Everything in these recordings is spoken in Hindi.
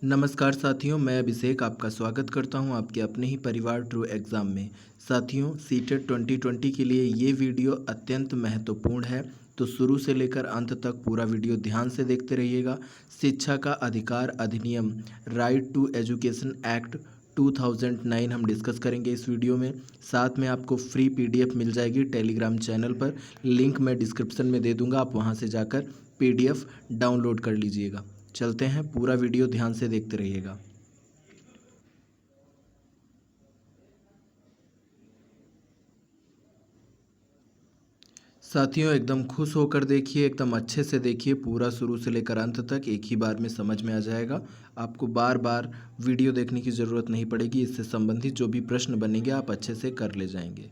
नमस्कार साथियों, मैं अभिषेक आपका स्वागत करता हूं आपके अपने ही परिवार ट्रू एग्ज़ाम में। साथियों, सीटेट 2020 के लिए ये वीडियो अत्यंत महत्वपूर्ण है, तो शुरू से लेकर अंत तक पूरा वीडियो ध्यान से देखते रहिएगा। शिक्षा का अधिकार अधिनियम राइट टू एजुकेशन एक्ट 2009 हम डिस्कस करेंगे इस वीडियो में। साथ में आपको फ्री पीडीएफ मिल जाएगी टेलीग्राम चैनल पर, लिंक मैं डिस्क्रिप्शन में दे दूंगा, आप वहां से जाकर पीडीएफ डाउनलोड कर लीजिएगा। चलते हैं, पूरा वीडियो ध्यान से देखते रहिएगा। साथियों, एकदम खुश होकर देखिए, एकदम अच्छे से देखिए, पूरा शुरू से लेकर अंत तक एक ही बार में समझ में आ जाएगा। आपको बार बार वीडियो देखने की ज़रूरत नहीं पड़ेगी। इससे संबंधित जो भी प्रश्न बनेंगे आप अच्छे से कर ले जाएंगे।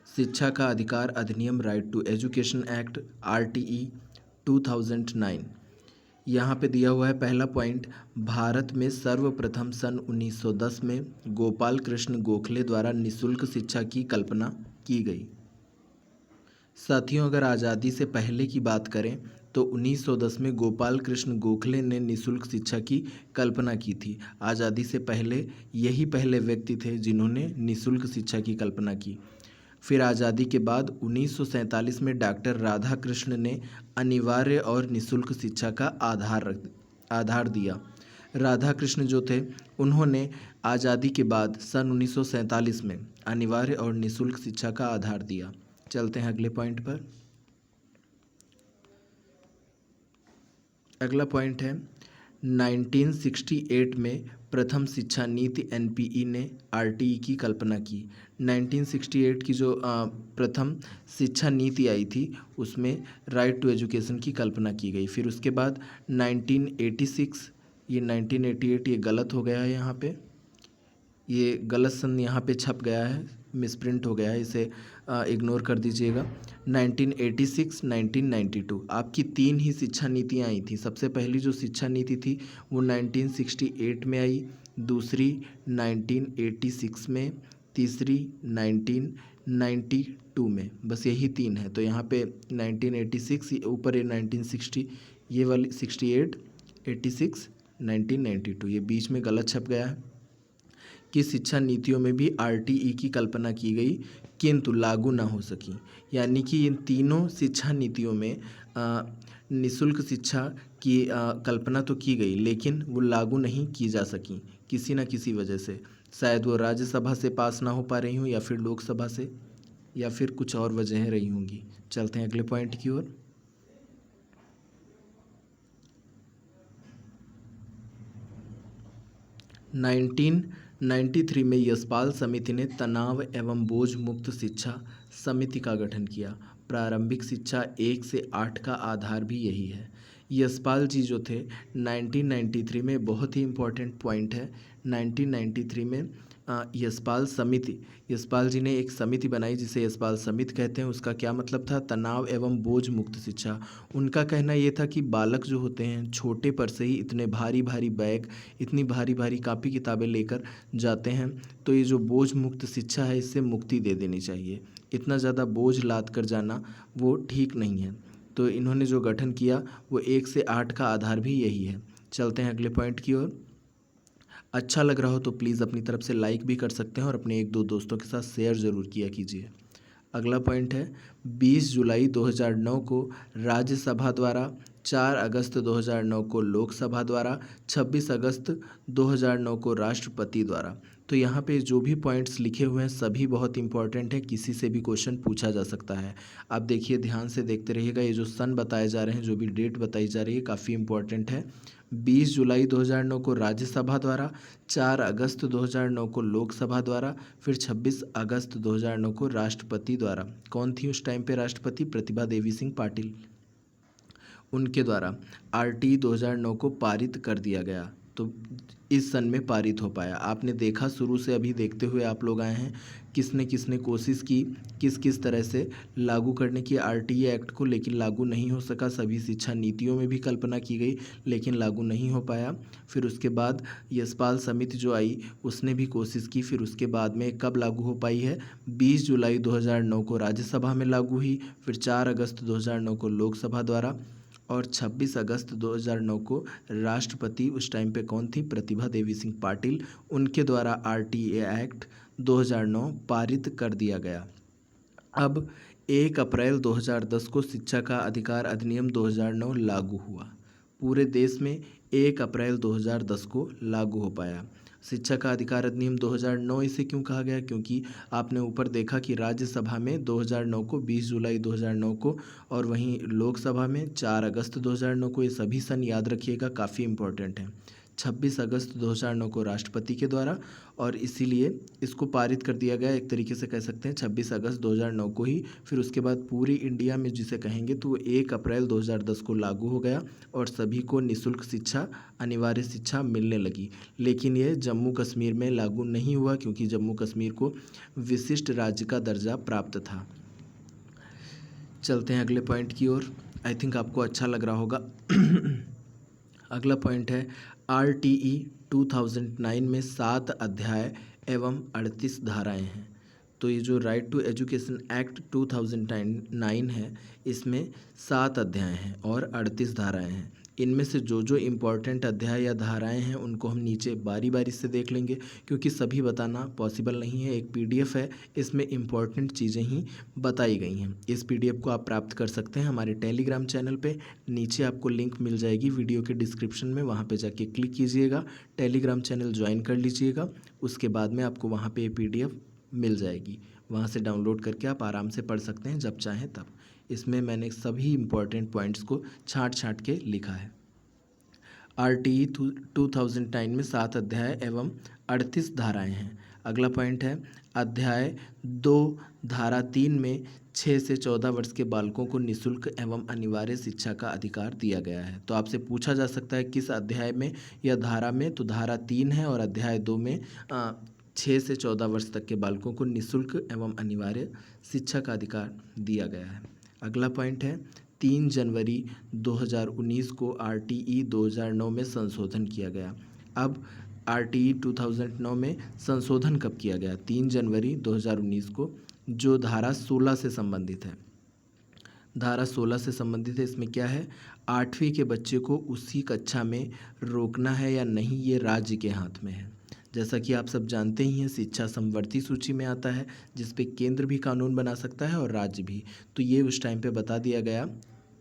शिक्षा का अधिकार अधिनियम right to education act RTE 2009। यहाँ पे दिया हुआ है पहला पॉइंट, भारत में सर्वप्रथम सन 1910 में गोपाल कृष्ण गोखले द्वारा निःशुल्क शिक्षा की कल्पना की गई। साथियों, अगर आज़ादी से पहले की बात करें तो 1910 में गोपाल कृष्ण गोखले ने निःशुल्क शिक्षा की कल्पना की थी। आज़ादी से पहले यही पहले व्यक्ति थे जिन्होंने निःशुल्क शिक्षा की कल्पना की। फिर आज़ादी के बाद 1947 में डॉक्टर राधाकृष्ण ने अनिवार्य और निःशुल्क शिक्षा का आधार दिया। राधाकृष्ण जो थे उन्होंने आज़ादी के बाद सन 1947 में अनिवार्य और निःशुल्क शिक्षा का आधार दिया। चलते हैं अगले पॉइंट पर। अगला पॉइंट है 1968 में प्रथम शिक्षा नीति NPE ने RTE की कल्पना की। 1968 की जो प्रथम शिक्षा नीति आई थी उसमें राइट टू एजुकेशन की कल्पना की गई। फिर उसके बाद 1986, ये 1988 ये गलत हो गया है, यहाँ पे ये गलत सन यहाँ पे छप गया है, मिसप्रिंट हो गया है, इसे इग्नोर कर दीजिएगा। 1986, 1992 आपकी तीन ही शिक्षा नीतियाँ आई थी। सबसे पहली जो शिक्षा नीति थी वो 1968 में आई, दूसरी 1986 में, तीसरी 1992 में। बस यही तीन है। तो यहाँ पे 1986 ऊपर, ये 1960, ये वाली 68, 86, 1992 ये बीच में गलत छप गया है कि शिक्षा नीतियों में भी RTE की कल्पना की गई किंतु लागू ना हो सकी। यानी कि इन तीनों शिक्षा नीतियों में निःशुल्क शिक्षा की कल्पना तो की गई लेकिन वो लागू नहीं की जा सकी किसी न किसी वजह से। शायद वो राज्यसभा से पास ना हो पा रही हूँ, या फिर लोकसभा से, या फिर कुछ और वजहें रही होंगी। चलते हैं अगले पॉइंट की ओर। 1993 में यशपाल समिति ने तनाव एवं बोझ मुक्त शिक्षा समिति का गठन किया। प्रारंभिक शिक्षा 1 से 8 का आधार भी यही है। यशपाल जी जो थे 1993 में, बहुत ही इम्पोर्टेंट पॉइंट है, 1993 में यशपाल जी ने एक समिति बनाई जिसे यशपाल समिति कहते हैं। उसका क्या मतलब था? तनाव एवं बोझ मुक्त शिक्षा। उनका कहना ये था कि बालक जो होते हैं छोटे पर से ही इतने भारी भारी बैग, इतनी भारी भारी कापी किताबें लेकर जाते हैं, तो ये जो बोझ मुक्त शिक्षा है इससे मुक्ति दे देनी चाहिए। इतना ज़्यादा बोझ लाद कर जाना वो ठीक नहीं है। तो इन्होंने जो गठन किया वो 1 से 8 का आधार भी यही है। चलते हैं अगले पॉइंट की ओर। अच्छा लग रहा हो तो प्लीज़ अपनी तरफ से लाइक भी कर सकते हैं और अपने 1-2 दोस्तों के साथ शेयर ज़रूर किया कीजिए। अगला पॉइंट है 20 जुलाई 2009 को राज्यसभा द्वारा, 4 अगस्त 2009 को लोकसभा द्वारा, 26 अगस्त 2009 को राष्ट्रपति द्वारा। तो यहाँ पे जो भी पॉइंट्स लिखे हुए हैं सभी बहुत इंपॉर्टेंट है, किसी से भी क्वेश्चन पूछा जा सकता है। आप देखिए, ध्यान से देखते रहिएगा। ये जो सन बताए जा रहे हैं, जो भी डेट बताई जा रही है, काफ़ी इंपॉर्टेंट है। 20 जुलाई 2009 को राज्यसभा द्वारा, 4 अगस्त 2009 को लोकसभा द्वारा, फिर 26 अगस्त 2009 को राष्ट्रपति द्वारा। कौन थी उस टाइम पे राष्ट्रपति? प्रतिभा देवी सिंह पाटिल। उनके द्वारा RTE 2009 को पारित कर दिया गया। तो इस सन में पारित हो पाया। आपने देखा, शुरू से अभी देखते हुए आप लोग आए हैं, किसने किसने कोशिश की किस किस तरह से लागू करने की RTE एक्ट को, लेकिन लागू नहीं हो सका। सभी शिक्षा नीतियों में भी कल्पना की गई लेकिन लागू नहीं हो पाया। फिर उसके बाद यशपाल समिति जो आई उसने भी कोशिश की, फिर उसके बाद में कब लागू हो पाई है? 20 जुलाई 2009 को राज्यसभा में लागू हुई, फिर 4 अगस्त 2009 को लोकसभा द्वारा, और 26 अगस्त 2009 को राष्ट्रपति उस टाइम पे कौन थी? प्रतिभा देवी सिंह पाटिल। उनके द्वारा आरटीए एक्ट 2009 पारित कर दिया गया। अब 1 अप्रैल 2010 को शिक्षा का अधिकार अधिनियम 2009 लागू हुआ। पूरे देश में 1 अप्रैल 2010 को लागू हो पाया। शिक्षा का अधिकार अधिनियम 2009 इसे क्यों कहा गया? क्योंकि आपने ऊपर देखा कि राज्यसभा में 2009 को 20 जुलाई 2009 को और वहीं लोकसभा में 4 अगस्त 2009 को। ये सभी सन याद रखिएगा, काफ़ी इम्पोर्टेंट है। 26 अगस्त 2009 को राष्ट्रपति के द्वारा, और इसीलिए इसको पारित कर दिया गया। एक तरीके से कह सकते हैं 26 अगस्त 2009 को ही। फिर उसके बाद पूरी इंडिया में जिसे कहेंगे तो वो 1 अप्रैल 2010 को लागू हो गया और सभी को निःशुल्क शिक्षा, अनिवार्य शिक्षा मिलने लगी। लेकिन ये जम्मू कश्मीर में लागू नहीं हुआ क्योंकि जम्मू कश्मीर को विशिष्ट राज्य का दर्जा प्राप्त था। चलते हैं अगले पॉइंट की ओर। आई थिंक आपको अच्छा लग रहा होगा। अगला पॉइंट है आरटीई 2009 में 7 अध्याय एवं 38 धाराएं हैं। तो ये जो राइट टू एजुकेशन एक्ट 2009 है, इसमें 7 अध्याय हैं और 38 धाराएं हैं। इनमें से जो जो इम्पोर्टेंट अध्याय या धाराएं हैं उनको हम नीचे बारी बारी से देख लेंगे, क्योंकि सभी बताना पॉसिबल नहीं है। एक पीडीएफ है, इसमें इम्पॉर्टेंट चीज़ें ही बताई गई हैं। इस पीडीएफ को आप प्राप्त कर सकते हैं हमारे टेलीग्राम चैनल पे। नीचे आपको लिंक मिल जाएगी वीडियो के डिस्क्रिप्शन में, वहाँ पे जाके क्लिक कीजिएगा, टेलीग्राम चैनल ज्वाइन कर लीजिएगा। उसके बाद में आपको वहाँ पे पीडीएफ मिल जाएगी, वहाँ से डाउनलोड करके आप आराम से पढ़ सकते हैं जब चाहें तब। इसमें मैंने सभी इम्पॉर्टेंट पॉइंट्स को छाँट छाँट के लिखा है। आरटीई 2009 में 7 अध्याय एवं 38 धाराएं हैं। अगला पॉइंट है अध्याय 2 धारा 3 में 6 से 14 वर्ष के बालकों को निःशुल्क एवं अनिवार्य शिक्षा का अधिकार दिया गया है। तो आपसे पूछा जा सकता है किस अध्याय में या धारा में? तो धारा 3 है और अध्याय 2 में 6 से 14 वर्ष तक के बालकों को निःशुल्क एवं अनिवार्य शिक्षा का अधिकार दिया गया है। अगला पॉइंट है 3 जनवरी 2019 को आरटीई 2009 में संशोधन किया गया। अब आरटीई 2009 में संशोधन कब किया गया? 3 जनवरी 2019 को, जो धारा 16 से संबंधित है। धारा 16 से संबंधित है। इसमें क्या है? 8वीं के बच्चे को उसी कक्षा में रोकना है या नहीं, ये राज्य के हाथ में है। जैसा कि आप सब जानते ही हैं, शिक्षा समवर्ती सूची में आता है, जिस पे केंद्र भी कानून बना सकता है और राज्य भी। तो ये उस टाइम पे बता दिया गया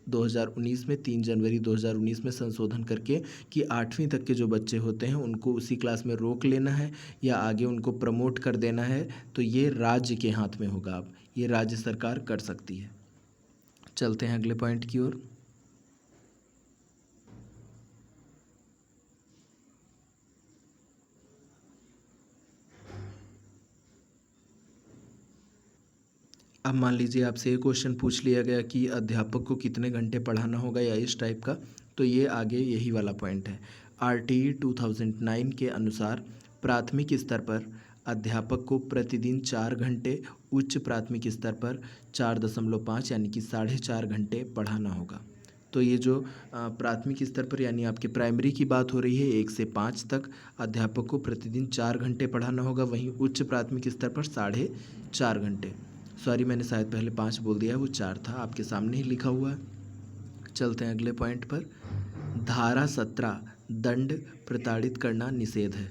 2019 में, 3 जनवरी 2019 में संशोधन करके कि 8वीं तक के जो बच्चे होते हैं उनको उसी क्लास में रोक लेना है या आगे उनको प्रमोट कर देना है, तो ये राज्य के हाथ में होगा। अब ये राज्य सरकार कर सकती है। चलते हैं अगले पॉइंट की ओर। अब मान लीजिए आपसे एक क्वेश्चन पूछ लिया गया कि अध्यापक को कितने घंटे पढ़ाना होगा या इस टाइप का, तो ये आगे यही वाला पॉइंट है। आरटीई 2009 के अनुसार प्राथमिक स्तर पर अध्यापक को प्रतिदिन 4 घंटे, उच्च प्राथमिक स्तर पर 4.5 यानी कि 4.5 घंटे पढ़ाना होगा। तो ये जो प्राथमिक स्तर पर यानी आपके प्राइमरी की बात हो रही है, 1 से 5 तक अध्यापक को प्रतिदिन 4 घंटे पढ़ाना होगा। वहीं उच्च प्राथमिक स्तर पर 4.5 घंटे। सॉरी, मैंने शायद पहले 5 बोल दिया, वो 4 था, आपके सामने ही लिखा हुआ है। चलते हैं अगले पॉइंट पर। धारा 17 दंड प्रताड़ित करना निषेध है।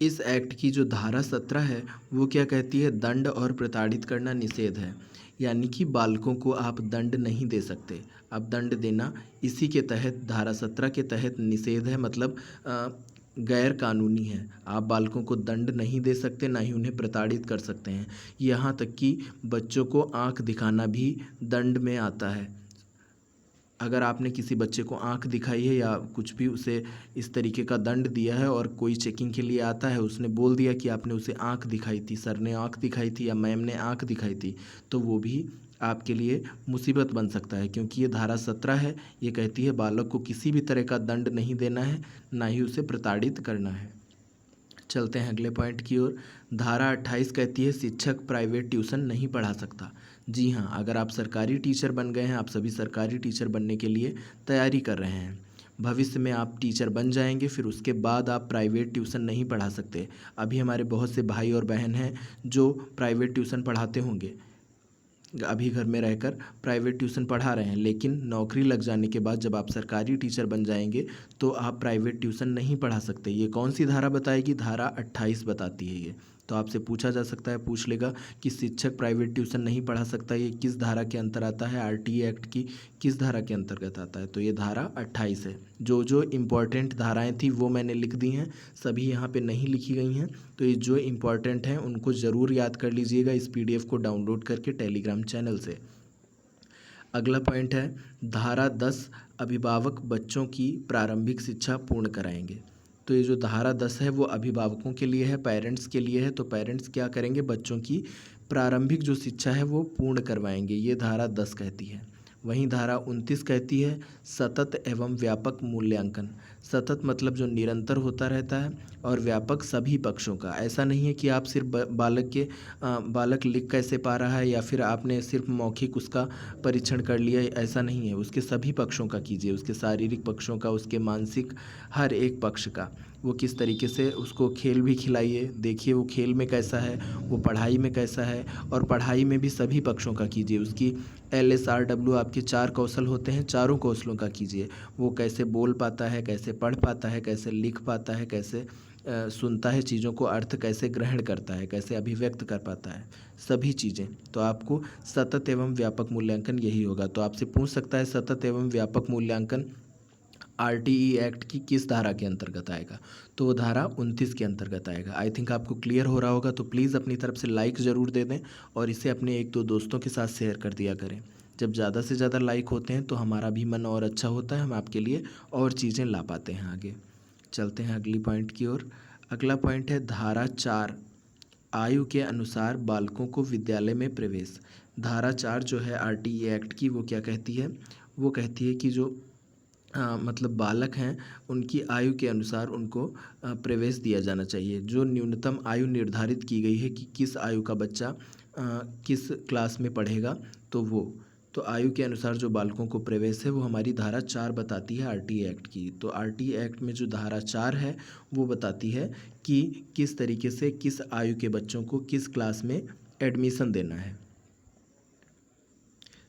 इस एक्ट की जो धारा 17 है वो क्या कहती है? दंड और प्रताड़ित करना निषेध है, यानी कि बालकों को आप दंड नहीं दे सकते। अब दंड देना इसी के तहत, धारा 17 के तहत निषेध है, मतलब गैर कानूनी है। आप बालकों को दंड नहीं दे सकते, ना ही उन्हें प्रताड़ित कर सकते हैं। यहाँ तक कि बच्चों को आँख दिखाना भी दंड में आता है। अगर आपने किसी बच्चे को आँख दिखाई है या कुछ भी उसे इस तरीके का दंड दिया है और कोई चेकिंग के लिए आता है, उसने बोल दिया कि आपने उसे आँख दिखाई थी, सर ने आँख दिखाई थी या मैम ने आँख दिखाई थी, तो वो भी आपके लिए मुसीबत बन सकता है। क्योंकि ये धारा 17 है, ये कहती है बालक को किसी भी तरह का दंड नहीं देना है, ना ही उसे प्रताड़ित करना है। चलते हैं अगले पॉइंट की ओर। धारा 28 कहती है शिक्षक प्राइवेट ट्यूशन नहीं पढ़ा सकता। जी हाँ, अगर आप सरकारी टीचर बन गए हैं, आप सभी सरकारी टीचर बनने के लिए तैयारी कर रहे हैं, भविष्य में आप टीचर बन जाएंगे, फिर उसके बाद आप प्राइवेट ट्यूशन नहीं पढ़ा सकते। अभी हमारे बहुत से भाई और बहन हैं जो प्राइवेट ट्यूशन पढ़ाते होंगे, अभी घर में रहकर प्राइवेट ट्यूशन पढ़ा रहे हैं, लेकिन नौकरी लग जाने के बाद जब आप सरकारी टीचर बन जाएंगे तो आप प्राइवेट ट्यूशन नहीं पढ़ा सकते। ये कौन सी धारा बताएगी? धारा 28 बताती है ये। तो आपसे पूछा जा सकता है, पूछ लेगा कि शिक्षक प्राइवेट ट्यूशन नहीं पढ़ा सकता, ये किस धारा के अंतर आता है? आरटीई एक्ट की किस धारा के अंतर्गत आता है? तो ये धारा 28 है। जो जो इम्पोर्टेंट धाराएं थी वो मैंने लिख दी हैं, सभी यहाँ पे नहीं लिखी गई हैं। तो ये जो इम्पोर्टेंट हैं उनको ज़रूर याद कर लीजिएगा इस पीडीएफ को डाउनलोड करके टेलीग्राम चैनल से। अगला पॉइंट है धारा 10, अभिभावक बच्चों की प्रारंभिक शिक्षा पूर्ण कराएंगे। तो ये जो धारा 10 है वो अभिभावकों के लिए है, पेरेंट्स के लिए है। तो पेरेंट्स क्या करेंगे? बच्चों की प्रारंभिक जो शिक्षा है वो पूर्ण करवाएंगे, ये धारा 10 कहती है। वहीं धारा 29 कहती है सतत एवं व्यापक मूल्यांकन। सतत मतलब जो निरंतर होता रहता है, और व्यापक सभी पक्षों का। ऐसा नहीं है कि आप सिर्फ बालक लिख कैसे पा रहा है या फिर आपने सिर्फ मौखिक उसका परीक्षण कर लिया, ऐसा नहीं है। उसके सभी पक्षों का कीजिए, उसके शारीरिक पक्षों का, उसके मानसिक, हर एक पक्ष का। वो किस तरीके से, उसको खेल भी खिलाइए, देखिए वो खेल में कैसा है, वो पढ़ाई में कैसा है, और पढ़ाई में भी सभी पक्षों का कीजिए। उसकी LSRW आपके 4 कौशल होते हैं, चारों कौशलों का कीजिए। वो कैसे बोल पाता है, कैसे पढ़ पाता है, कैसे लिख पाता है, कैसे सुनता है, चीज़ों को अर्थ कैसे ग्रहण करता है, कैसे अभिव्यक्त कर पाता है, सभी चीज़ें। तो आपको सतत एवं व्यापक मूल्यांकन यही होगा। तो आपसे पूछ सकता है सतत एवं व्यापक मूल्यांकन आरटीई एक्ट की किस धारा के अंतर्गत आएगा? तो वो धारा 29 के अंतर्गत आएगा। आई थिंक आपको क्लियर हो रहा होगा। तो प्लीज़ अपनी तरफ से लाइक ज़रूर दे दें और इसे अपने 1-2 दोस्तों के साथ शेयर कर दिया करें। जब ज़्यादा से ज़्यादा लाइक होते हैं तो हमारा भी मन और अच्छा होता है, हम आपके लिए और चीज़ें ला पाते हैं आगे। चलते हैं अगली पॉइंट की ओर। अगला पॉइंट है धारा 4, आयु के अनुसार बालकों को विद्यालय में प्रवेश। धारा 4 जो है आरटीई एक्ट की, वो क्या कहती है? वो कहती है कि जो मतलब बालक हैं उनकी आयु के अनुसार उनको प्रवेश दिया जाना चाहिए। जो न्यूनतम आयु निर्धारित की गई है कि किस आयु का बच्चा किस क्लास में पढ़ेगा, तो आयु के अनुसार जो बालकों को प्रवेश है वो हमारी धारा 4 बताती है आरटीई एक्ट की। तो आरटीई एक्ट में जो धारा 4 है वो बताती है कि किस तरीके से किस आयु के बच्चों को किस क्लास में एडमिशन देना है।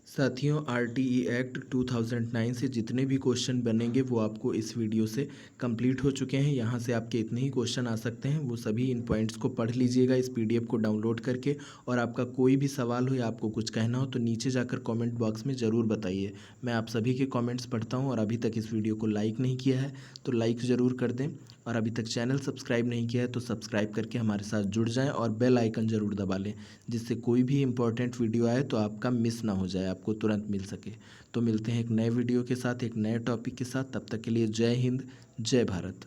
साथियों, आरटीई एक्ट 2009 से जितने भी क्वेश्चन बनेंगे वो आपको इस वीडियो से कंप्लीट हो चुके हैं। यहाँ से आपके इतने ही क्वेश्चन आ सकते हैं, वो सभी इन पॉइंट्स को पढ़ लीजिएगा इस पीडीएफ को डाउनलोड करके। और आपका कोई भी सवाल हो या आपको कुछ कहना हो तो नीचे जाकर कमेंट बॉक्स में ज़रूर बताइए। मैं आप सभी के कमेंट्स पढ़ता हूँ। और अभी तक इस वीडियो को लाइक नहीं किया है तो लाइक ज़रूर कर दें, और अभी तक चैनल सब्सक्राइब नहीं किया है तो सब्सक्राइब करके हमारे साथ जुड़ जाएं और बेल आइकन ज़रूर दबा लें, जिससे कोई भी इंपॉर्टेंट वीडियो आए तो आपका मिस ना हो जाए, आपको तुरंत मिल सके। तो मिलते हैं एक नए वीडियो के साथ, एक नए टॉपिक के साथ। तब तक के लिए जय हिंद, जय भारत।